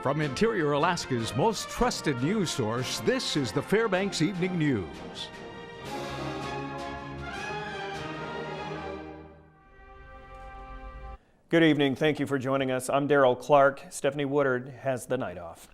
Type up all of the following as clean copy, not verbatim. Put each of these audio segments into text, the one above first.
From Interior Alaska's most trusted news source, this is the Fbx Evening News. Good evening. Thank you for joining us. I'm Daryl Clark. Stephanie Woodard has the night off.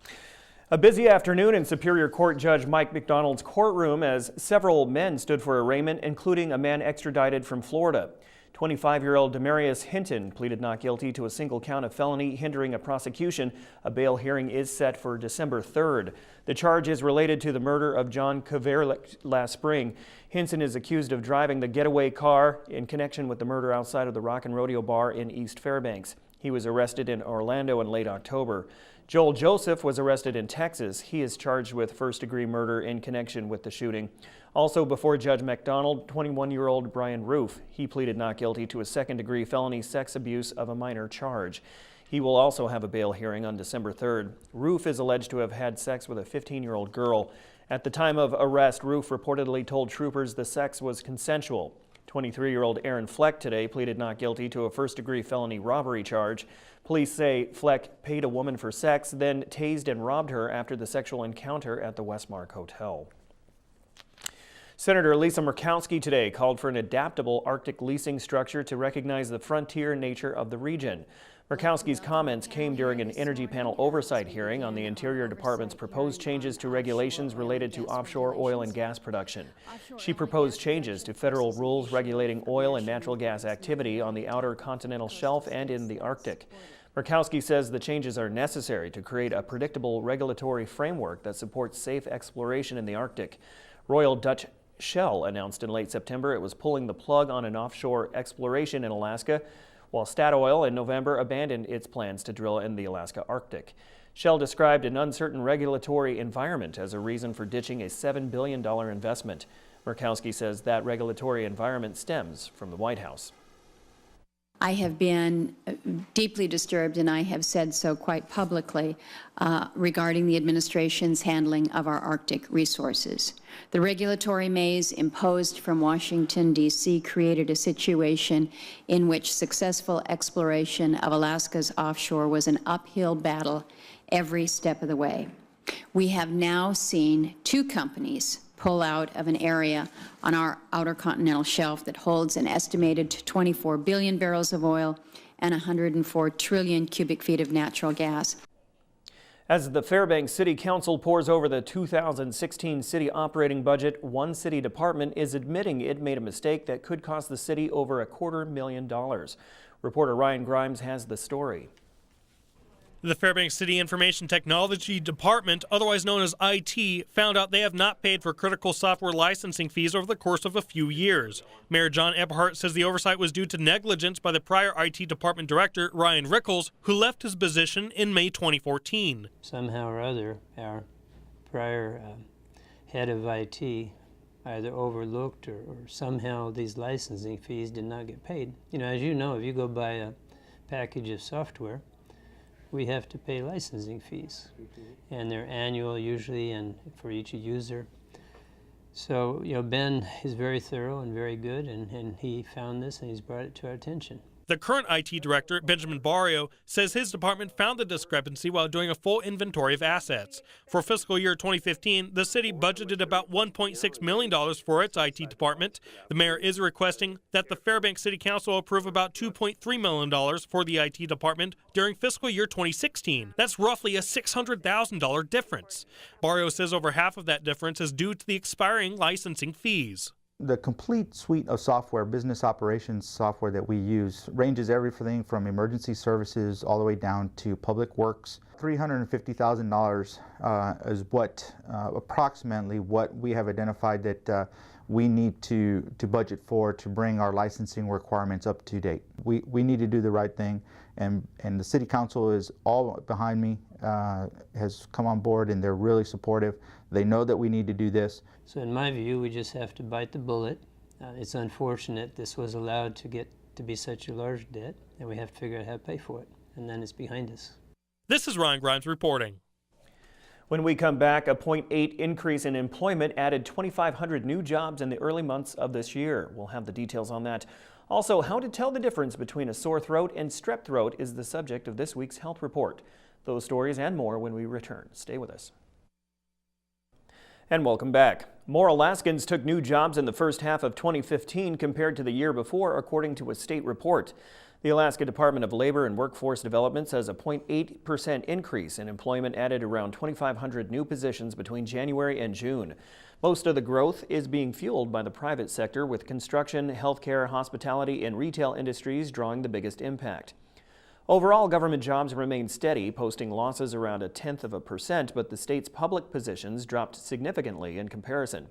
A busy afternoon in Superior Court Judge Mike McDonald's courtroom as several men stood for arraignment, including a man extradited from Florida. 25-year-old Demarius Hinton pleaded not guilty to a single count of felony hindering a prosecution. A bail hearing is set for December 3rd. The charge is related to the murder of John Kaverlik last spring. Hinton is accused of driving the getaway car in connection with the murder outside of the Rock and Rodeo Bar in East Fairbanks. He was arrested in Orlando in late October. Joel Joseph was arrested in Texas. He is charged with first-degree murder in connection with the shooting. Also before Judge McDonald, 21-year-old Brian Roof. He pleaded not guilty to a second-degree felony sex abuse of a minor charge. He will also have a bail hearing on December 3rd. Roof is alleged to have had sex with a 15-year-old girl. At the time of arrest, Roof reportedly told troopers the sex was consensual. 23-year-old Aaron Fleck today pleaded not guilty to a first-degree felony robbery charge. Police say Fleck paid a woman for sex, then tased and robbed her after the sexual encounter at the Westmark Hotel. Senator Lisa Murkowski today called for an adaptable Arctic leasing structure to recognize the frontier nature of the region. Murkowski's comments came during an Energy Panel oversight hearing on the Interior Department's proposed changes to regulations related to offshore oil and gas production. She proposed changes to federal rules regulating oil and natural gas activity on the outer continental shelf and in the Arctic. Murkowski says the changes are necessary to create a predictable regulatory framework that supports safe exploration in the Arctic. Royal Dutch Shell announced in late September it was pulling the plug on an offshore exploration in Alaska, while Statoil in November abandoned its plans to drill in the Alaska Arctic. Shell described an uncertain regulatory environment as a reason for ditching a $7 billion investment. Murkowski says that regulatory environment stems from the White House. I have been deeply disturbed, and I have said so quite publicly, regarding the administration's handling of our Arctic resources. The regulatory maze imposed from Washington, D.C. created a situation in which successful exploration of Alaska's offshore was an uphill battle every step of the way. We have now seen two companies pull out of an area on our outer continental shelf that holds an estimated 24 billion barrels of oil and 104 trillion cubic feet of natural gas. As the Fairbanks City Council pours over the 2016 city operating budget, one city department is admitting it made a mistake that could cost the city over $250,000. Reporter Ryan Grimes has the story. The Fairbanks City Information Technology Department, otherwise known as IT, found out they have not paid for critical software licensing fees over the course of a few years. Mayor John Eberhardt says the oversight was due to negligence by the prior IT department director, Ryan Rickles, who left his position in May 2014. Somehow or other, our prior head of IT either overlooked or somehow these licensing fees did not get paid. You know, as you know, if you go buy a package of software, we have to pay licensing fees, and they're annual usually and for each user. So, you know, Ben is very thorough and very good, and he found this and he's brought it to our attention. The current IT director, Benjamin Barrio, says his department found the discrepancy while doing a full inventory of assets. For fiscal year 2015, the city budgeted about $1.6 million for its IT department. The mayor is requesting that the Fairbanks City Council approve about $2.3 million for the IT department during fiscal year 2016. That's roughly a $600,000 difference. Barrio says over half of that difference is due to the expiring licensing fees. The complete suite of software, business operations software that we use, ranges everything from emergency services all the way down to public works. $350,000 is what approximately what we have identified that we need to budget for to bring our licensing requirements up to date. We need to do the right thing, and the City Council is all behind me, has come on board, and they're really supportive. They know that we need to do this. So in my view, we just have to bite the bullet. It's unfortunate this was allowed to get to be such a large debt, and we have to figure out how to pay for it, and then it's behind us. This is Ryan Grimes reporting. When we come back, a 0.8 increase in employment added 2,500 new jobs in the early months of this year. We'll have the details on that Also, how to tell the difference between a sore throat and strep throat is the subject of this week's health report. Those stories and more when we return. Stay with us. And welcome back. More Alaskans took new jobs in the first half of 2015 compared to the year before, according to a state report. The Alaska Department of Labor and Workforce Development says a 0.8% increase in employment added around 2,500 new positions between January and June. Most of the growth is being fueled by the private sector, with construction, healthcare, hospitality, and retail industries drawing the biggest impact. Overall, government jobs remain steady, posting losses around 0.1%, but the state's public positions dropped significantly in comparison.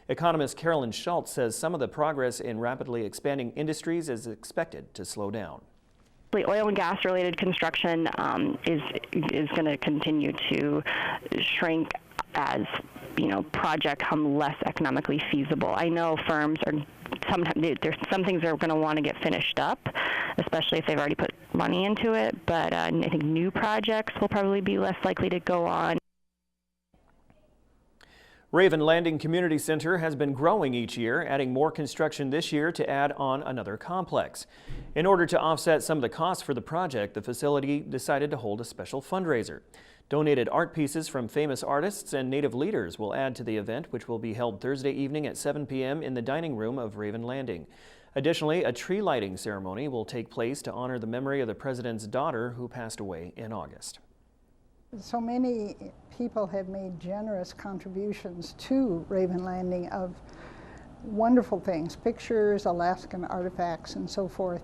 Economist Carolyn Schultz says some of the progress in rapidly expanding industries is expected to slow down. The oil and gas related construction is going to continue to shrink as projects become less economically feasible. I know firms are there's some things they're going to want to get finished up, especially if they've already put money into it, but I think new projects will probably be less likely to go on. Raven Landing Community Center has been growing each year, adding more construction this year to add on another complex. In order to offset some of the costs for the project, the facility decided to hold a special fundraiser. Donated art pieces from famous artists and Native leaders will add to the event, which will be held Thursday evening at 7 p.m. in the dining room of Raven Landing. Additionally, a tree lighting ceremony will take place to honor the memory of the president's daughter who passed away in August. So many people have made generous contributions to Raven Landing of wonderful things, pictures, Alaskan artifacts, and so forth.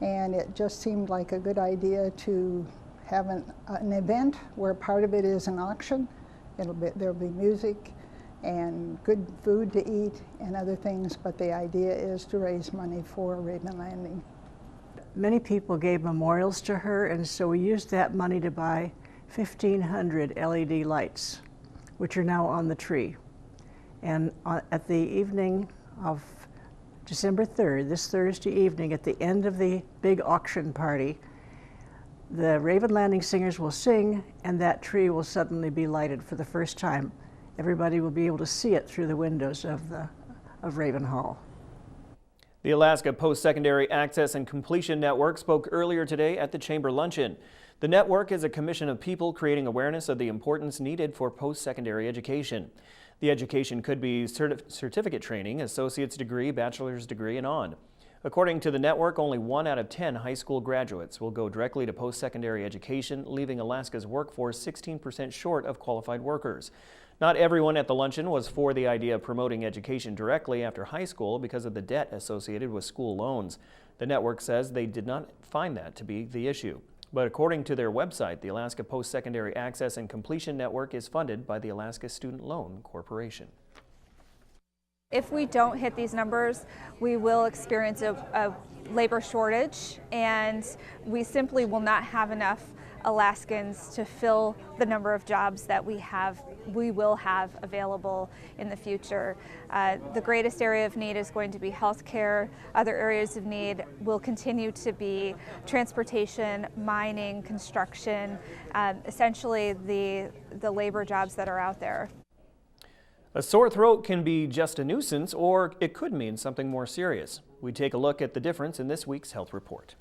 And it just seemed like a good idea to have an event where part of it is an auction. There'll be music and good food to eat and other things, but the idea is to raise money for Raven Landing. Many people gave memorials to her, and so we used that money to buy 1,500 LED lights, which are now on the tree. And at the evening of December 3rd, this Thursday evening, at the end of the big auction party, the Raven Landing singers will sing, and that tree will suddenly be lighted for the first time. Everybody will be able to see it through the windows of Raven Hall. The Alaska Post-Secondary Access and Completion Network spoke earlier today at the Chamber Luncheon. The network is a commission of people creating awareness of the importance needed for post-secondary education. The education could be certificate training, associate's degree, bachelor's degree, and on. According to the network, only 1 out of 10 high school graduates will go directly to post-secondary education, leaving Alaska's workforce 16% short of qualified workers. Not everyone at the luncheon was for the idea of promoting education directly after high school because of the debt associated with school loans. The network says they did not find that to be the issue. But according to their website, the Alaska Post-Secondary Access and Completion Network is funded by the Alaska Student Loan Corporation. If we don't hit these numbers, we will experience a labor shortage, and we simply will not have enough Alaskans to fill the number of jobs that we will have available in the future. The greatest area of need is going to be healthcare. Other areas of need will continue to be transportation, mining, construction, essentially the labor jobs that are out there. A sore throat can be just a nuisance, or it could mean something more serious. We take a look at the difference in this week's health report.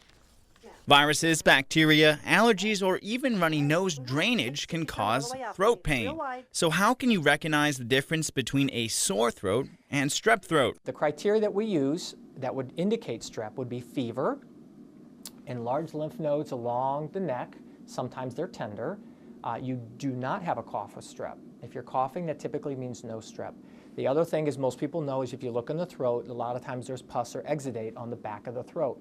Viruses, bacteria, allergies, or even runny nose drainage can cause throat pain. So how can you recognize the difference between a sore throat and strep throat? The criteria that we use that would indicate strep would be fever, enlarged lymph nodes along the neck. Sometimes they're tender. You do not have a cough with strep. If you're coughing, that typically means no strep. The other thing is most people know is if you look in the throat, a lot of times there's pus or exudate on the back of the throat.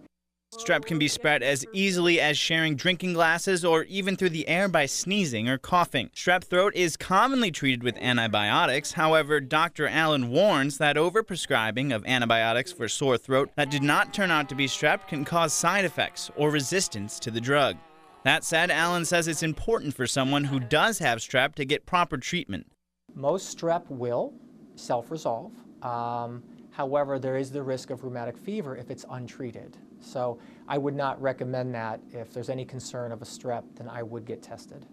Strep can be spread as easily as sharing drinking glasses or even through the air by sneezing or coughing. Strep throat is commonly treated with antibiotics. However, Dr. Allen warns that overprescribing of antibiotics for sore throat that did not turn out to be strep can cause side effects or resistance to the drug. That said, Allen says it's important for someone who does have strep to get proper treatment. Most strep will self-resolve. However, there is the risk of rheumatic fever if it's untreated. So I would not recommend that. If there's any concern of a strep, then I would get tested.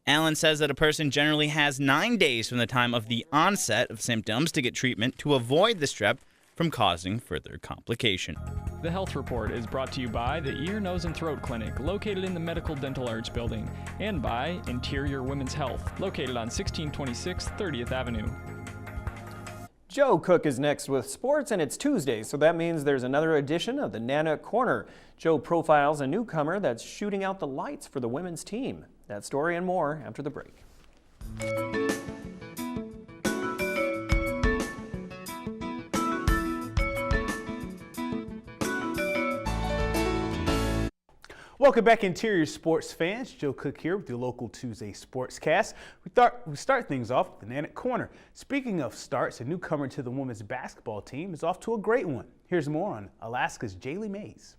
Allen says that a person generally has 9 days from the time of the onset of symptoms to get treatment to avoid the strep, from causing further complication. The Health Report is brought to you by the Ear, Nose, and Throat Clinic, located in the Medical Dental Arts Building, and by Interior Women's Health, located on 1626 30th Avenue. Joe Cook is next with sports, and it's Tuesday, so that means there's another edition of the Nana Corner. Joe profiles a newcomer that's shooting out the lights for the women's team. That story and more after the break. Welcome back, Interior Sports fans. Joe Cook here with your local Tuesday Sportscast. We start things off with the Nana Corner. Speaking of starts, a newcomer to the women's basketball team is off to a great one. Here's more on Alaska's Jaylee Mays.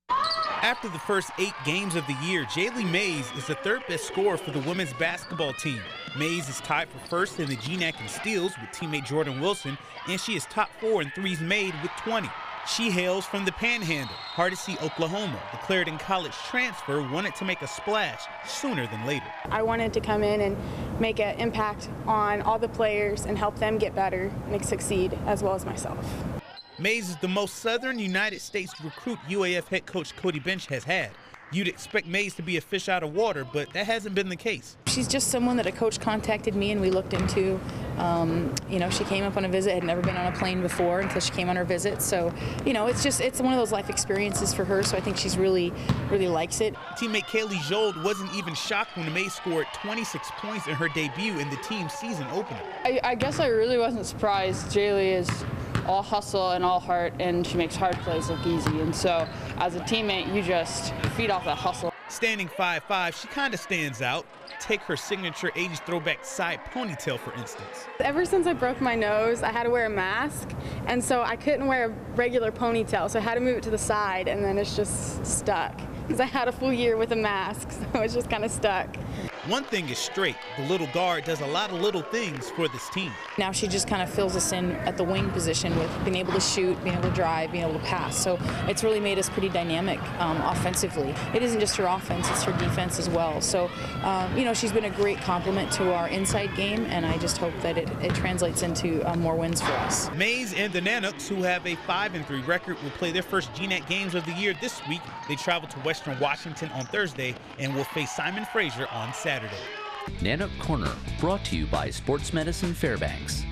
After the first 8 games of the year, Jaylee Mays is the third best scorer for the women's basketball team. Mays is tied for first in the GNAC in steals with teammate Jordan Wilson, and she is top 4 in threes made with 20. She hails from the Panhandle. Hardesty, Oklahoma, declared in college transfer, wanted to make a splash sooner than later. I wanted to come in and make an impact on all the players and help them get better and succeed, as well as myself. Mays is the most Southern United States recruit UAF head coach Cody Bench has had. You'd expect Mays to be a fish out of water, but that hasn't been the case. She's just someone that a coach contacted me and we looked into. She came up on a visit, had never been on a plane before until she came on her visit. So, it's one of those life experiences for her. So I think she's really likes it. Teammate Kaylee Jold wasn't even shocked when Mays scored 26 points in her debut in the team's season opener. I guess I really wasn't surprised. Jaylee is all hustle and all heart, and she makes hard plays look easy. And so, as a teammate, you just feed off that hustle. Standing 5'5", she kind of stands out. Take her signature 80s throwback side ponytail, for instance. Ever since I broke my nose, I had to wear a mask, and so I couldn't wear a regular ponytail, so I had to move it to the side, and then it's just stuck. Because I had a full year with a mask, so it's just kind of stuck. One thing is straight, the little guard does a lot of little things for this team. Now she just kind of fills us in at the wing position with being able to shoot, being able to drive, being able to pass. So it's really made us pretty dynamic offensively. It isn't just her offense, it's her defense as well. So, she's been a great complement to our inside game, and I just hope that it translates into more wins for us. Mays and the Nanooks, who have a 5-3 record, will play their first GNAC games of the year this week. They travel to Western Washington on Thursday and will face Simon Fraser on Saturday. Nanook Corner, brought to you by Sports Medicine Fairbanks.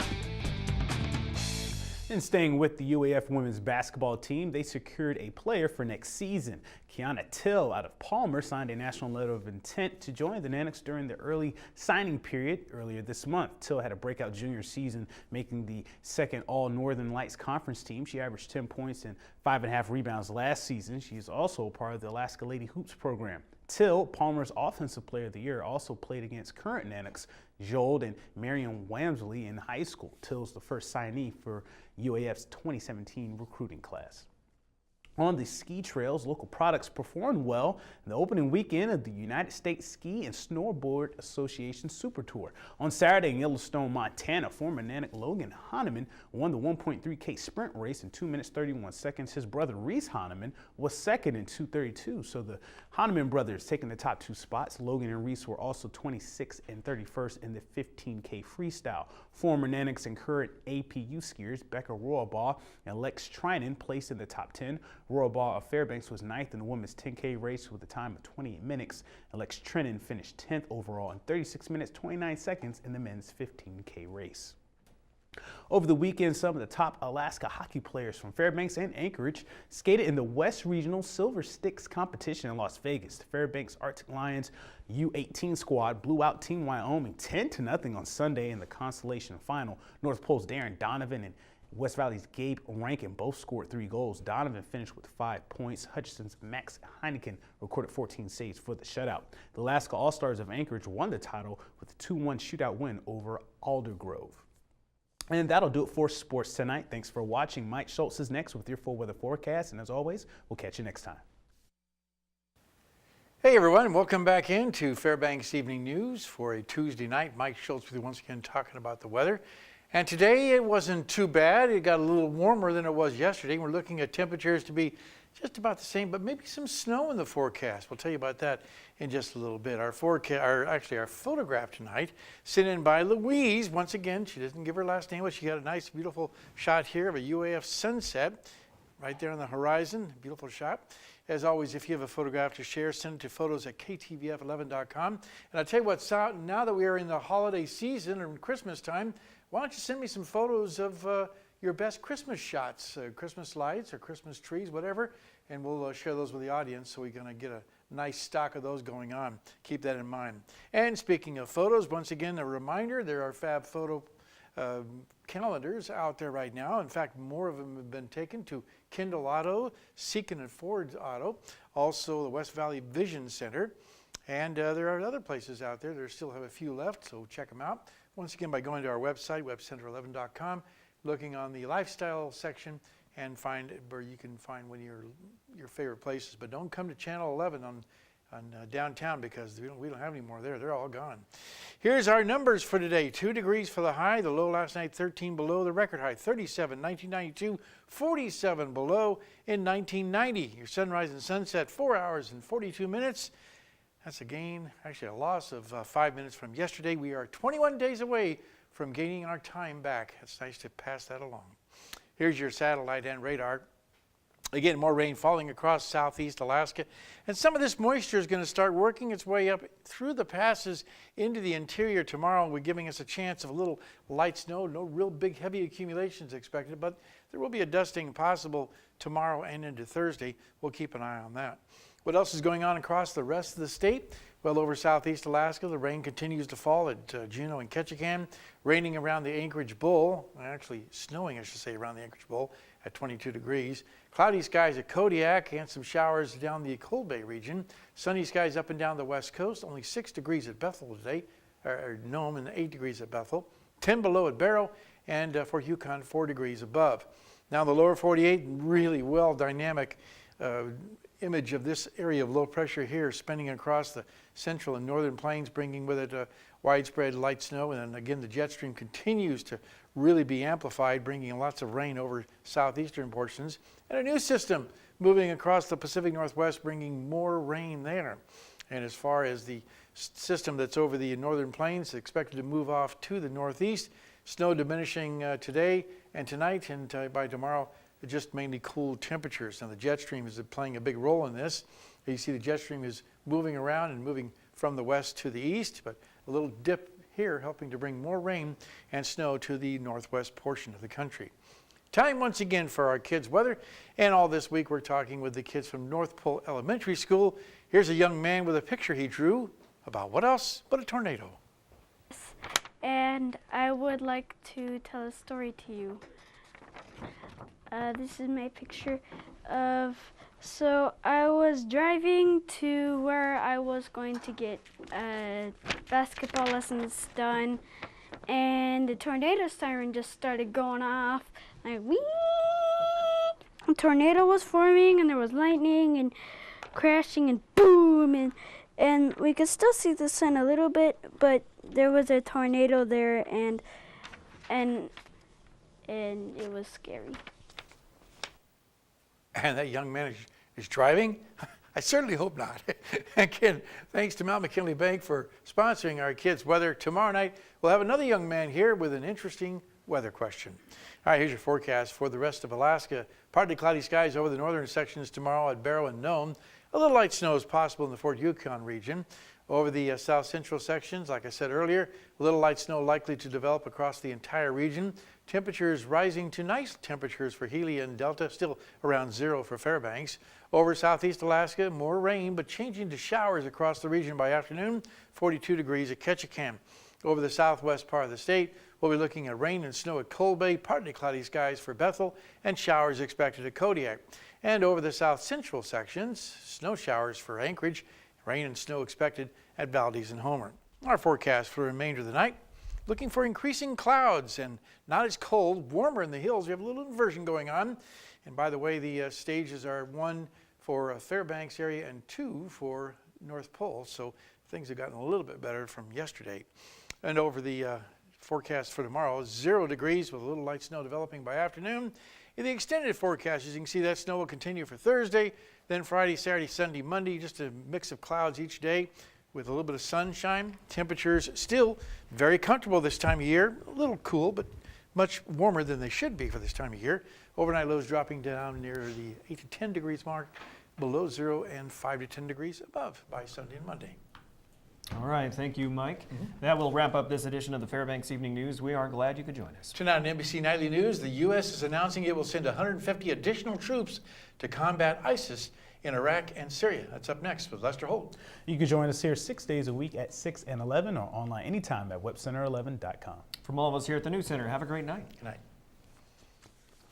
And staying with the UAF women's basketball team, they secured a player for next season. Kiana Till out of Palmer signed a national letter of intent to join the Nanooks during the early signing period earlier this month. Till had a breakout junior season, making the second All-Northern Lights Conference team. She averaged 10 points and 5.5 rebounds last season. She is also part of the Alaska Lady Hoops program. Till, Palmer's Offensive Player of the Year, also played against current Nanooks Jold and Marion Wamsley in high school. Till's the first signee for UAF's 2017 recruiting class. On the ski trails, local products performed well in the opening weekend of the United States Ski and Snowboard Association Super Tour. On Saturday in Yellowstone, Montana, former Nanook Logan Hahnemann won the 1.3K sprint race in 2 minutes 31 seconds. His brother Reese Hahnemann was second in 2:32, so the Hahnemann brothers taking the top 2 spots. Logan and Reese were also 26th and 31st in the 15K freestyle. Former Nanooks and current APU skiers Becca Royalbaugh and Lex Trinan placed in the top 10. Royalbaugh of Fairbanks was 9th in the women's 10K race with a time of 28 minutes. Alex Trinan finished 10th overall in 36 minutes 29 seconds in the men's 15K race. Over the weekend, some of the top Alaska hockey players from Fairbanks and Anchorage skated in the West Regional Silver Sticks competition in Las Vegas. The Fairbanks Arctic Lions U18 squad blew out Team Wyoming 10-0 on Sunday in the Constellation Final. North Pole's Darren Donovan and West Valley's Gabe Rankin both scored 3 goals. Donovan finished with 5 points. Hutchinson's Max Heineken recorded 14 saves for the shutout. The Alaska All-Stars of Anchorage won the title with a 2-1 shootout win over Aldergrove. And that'll do it for sports tonight. Thanks for watching. Mike Schultz is next with your full weather forecast. And as always, we'll catch you next time. Hey everyone, welcome back into Fairbanks Evening News for a Tuesday night. Mike Schultz with you once again talking about the weather. And today it wasn't too bad. It got a little warmer than it was yesterday. We're looking at temperatures to be just about the same, but maybe some snow in the forecast. We'll tell you about that in just a little bit. Our photograph tonight, sent in by Louise. Once again, she doesn't give her last name, but she got a nice, beautiful shot here of a UAF sunset right there on the horizon. Beautiful shot. As always, if you have a photograph to share, send it to photos@ktvf11.com. And I'll tell you what, now that we are in the holiday season and Christmas time, why don't you send me some photos of your best Christmas shots, Christmas lights or Christmas trees, whatever, and we'll share those with the audience, so we're going to get a nice stock of those going on. Keep that in mind. And speaking of photos, once again, a reminder, there are Fab Photo calendars out there right now. In fact, more of them have been taken to Kindle Auto, Seekin and Ford Auto, also the West Valley Vision Center, and there are other places out there. There still have a few left, so check them out. Once again, by going to our website, webcenter11.com, looking on the lifestyle section, and find where you can find one of your favorite places. But don't come to Channel 11 on downtown, because we don't have any more there. They're all gone. Here's our numbers for today. 2 degrees for the high. The low last night, 13 below. The record high, 37 in 1992, 47 below in 1990. Your sunrise and sunset, 4 hours and 42 minutes. That's a gain, actually a loss of 5 minutes from yesterday. We are 21 days away from gaining our time back. It's nice to pass that along. Here's your satellite and radar. Again, more rain falling across southeast Alaska. And some of this moisture is going to start working its way up through the passes into the interior tomorrow. We're giving us a chance of a little light snow. No real big heavy accumulations expected, but there will be a dusting possible tomorrow and into Thursday. We'll keep an eye on that. What else is going on across the rest of the state? Well, over southeast Alaska, the rain continues to fall at Juneau and Ketchikan, raining around the Anchorage Bowl, actually snowing, I should say, around the Anchorage Bowl at 22 degrees. Cloudy skies at Kodiak and some showers down the Cold Bay region. Sunny skies up and down the west coast, only 6 degrees at Bethel today, or Nome, and 8 degrees at Bethel. 10 below at Barrow, and for Yukon, 4 degrees above. Now the lower 48, really well dynamic image of this area of low pressure here spinning across the central and northern plains, bringing with it widespread light snow. And then again, the jet stream continues to really be amplified, bringing lots of rain over southeastern portions. And a new system moving across the Pacific Northwest, bringing more rain there. And as far as the system that's over the northern plains, expected to move off to the northeast. Snow diminishing today and tonight, and by tomorrow, just mainly cool temperatures. Now the jet stream is playing a big role in this. You see the jet stream is moving around and moving from the west to the east, but a little dip here helping to bring more rain and snow to the northwest portion of the country. Time once again for our kids' weather, and all this week we're talking with the kids from North Pole Elementary School. Here's a young man with a picture he drew about what else but a tornado. And I would like to tell a story to you. This is my picture of, so I was driving to where I was going to get basketball lessons done, and the tornado siren just started going off. Like, whee! A tornado was forming, and there was lightning and crashing and boom, and we could still see the sun a little bit, but there was a tornado there, and it was scary. And that young man is driving? I certainly hope not. Again, thanks to Mount McKinley Bank for sponsoring our kids' weather. Tomorrow night, we'll have another young man here with an interesting weather question. All right, here's your forecast for the rest of Alaska. Partly cloudy skies over the northern sections tomorrow at Barrow and Nome. A little light snow is possible in the Fort Yukon region. Over the south central sections, like I said earlier, a little light snow likely to develop across the entire region. Temperatures rising to nice temperatures for Healy and Delta, still around 0 for Fairbanks. Over southeast Alaska, more rain, but changing to showers across the region by afternoon, 42 degrees at Ketchikan. Over the southwest part of the state, we'll be looking at rain and snow at Cold Bay, partly cloudy skies for Bethel, and showers expected at Kodiak. And over the south central sections, snow showers for Anchorage, rain and snow expected at Valdez and Homer. Our forecast for the remainder of the night, looking for increasing clouds and not as cold, warmer in the hills. We have a little inversion going on. And by the way, the stages are 1 for Fairbanks area and 2 for North Pole. So things have gotten a little bit better from yesterday. And over the forecast for tomorrow, 0 degrees with a little light snow developing by afternoon. In the extended forecast, as you can see, that snow will continue for Thursday, then Friday, Saturday, Sunday, Monday, just a mix of clouds each day with a little bit of sunshine. Temperatures still very comfortable this time of year, a little cool, but much warmer than they should be for this time of year. Overnight lows dropping down near the 8 to 10 degrees mark, below zero, and 5 to 10 degrees above by Sunday and Monday. All right, thank you, Mike. That will wrap up this edition of the Fairbanks Evening News. We are glad you could join us. Tonight on NBC Nightly News, the U.S. is announcing it will send 150 additional troops to combat ISIS in Iraq and Syria. That's up next with Lester Holt. You can join us here 6 days a week at 6 and 11 or online anytime at webcenter11.com. From all of us here at the News Center, have a great night. Good night.